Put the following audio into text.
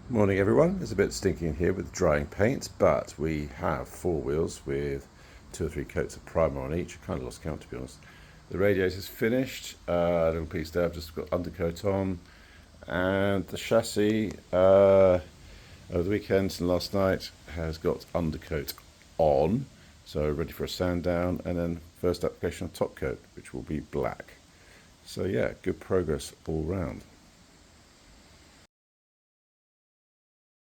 Morning everyone, it's a bit stinky in here with drying paint, but we have four wheels with 2 or 3 coats of primer on each. I kind of lost count to be honest. The radiator's finished, a little piece there, I've just got undercoat on, and the chassis over the weekend and last night has got undercoat on, so ready for a sand down, and then first application of top coat, which will be black. So yeah, good progress all round.